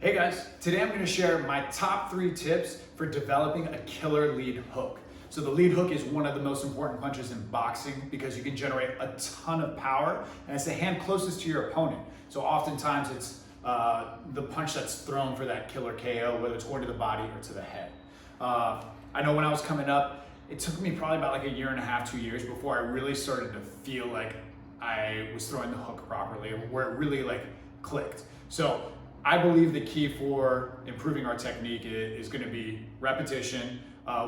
Hey guys, today I'm going to share my top 3 tips for developing a killer lead hook. So the lead hook is one of the most important punches in boxing because you can generate a ton of power and it's the hand closest to your opponent. So oftentimes it's the punch that's thrown for that killer KO, whether it's going to the body or to the head. I know when I was coming up, it took me probably about like a year and a half, 2 years before I really started to feel like I was throwing the hook properly, where it really like clicked. So I believe the key for improving our technique is going to be repetition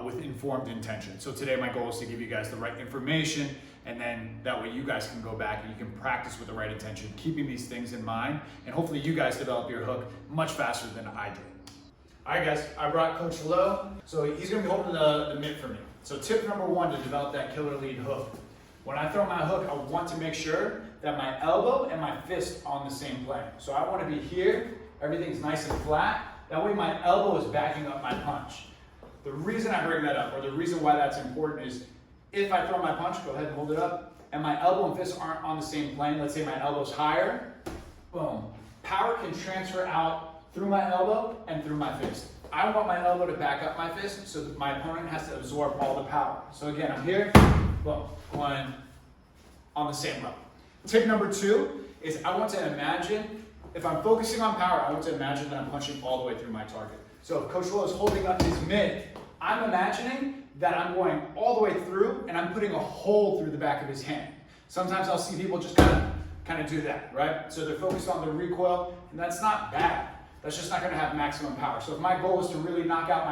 with informed intention. So today my goal is to give you guys the right information, and then that way you guys can go back and you can practice with the right intention, keeping these things in mind, and hopefully you guys develop your hook much faster than I did. All right guys, I brought Coach Lowe, so he's going to be holding the mitt for me. So tip number 1 to develop that killer lead hook. When I throw my hook, I want to make sure that my elbow and my fist are on the same plane. So I want to be here, everything's nice and flat. That way my elbow is backing up my punch. The reason I bring that up, or the reason why that's important, is if I throw my punch, go ahead and hold it up, and my elbow and fist aren't on the same plane, let's say my elbow's higher, boom. Power can transfer out through my elbow and through my fist. I want my elbow to back up my fist so that my opponent has to absorb all the power. So again, I'm here, boom, going on the same level. Tip number 2 is I want to imagine, if I'm focusing on power, I want to imagine that I'm punching all the way through my target. So if Coach Lowe is holding up his mitt, I'm imagining that I'm going all the way through and I'm putting a hole through the back of his hand. Sometimes I'll see people just kind of do that, right? So they're focused on the recoil, and that's not bad. That's just not going to have maximum power. So if my goal is to really knock out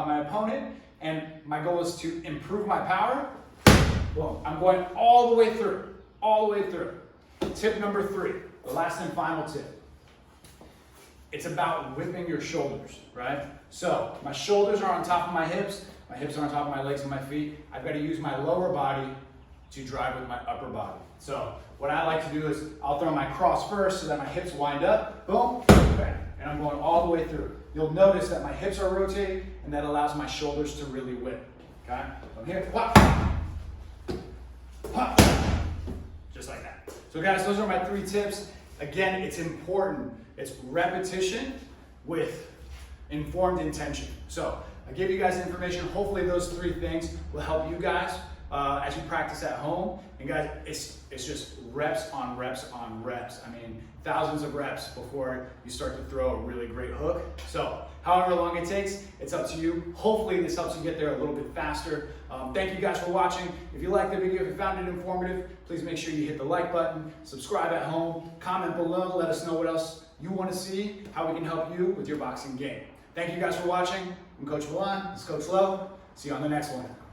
my opponent, and my goal is to improve my power, well, I'm going all the way through, all the way through. Tip number 3, the last and final tip. It's about whipping your shoulders, right? So my shoulders are on top of my hips are on top of my legs and my feet. I've got to use my lower body to drive with my upper body. So what I like to do is I'll throw my cross first so that my hips wind up, boom, bang, and I'm going all the way through. You'll notice that my hips are rotating, and that allows my shoulders to really whip, okay? I'm here, whop, whop, just like that. So guys, those are my 3 tips. Again, it's important. It's repetition with informed intention. So I give you guys information. Hopefully those 3 things will help you guys as you practice at home. And guys, it's just reps on reps on reps. I mean, thousands of reps before you start to throw a really great hook. So however long it takes, it's up to you. Hopefully this helps you get there a little bit faster. Thank you guys for watching. If you liked the video, if you found it informative, please make sure you hit the like button, subscribe at home, comment below, let us know what else you want to see, how we can help you with your boxing game. Thank you guys for watching. I'm Coach Milan, this is Coach Lowe. See you on the next one.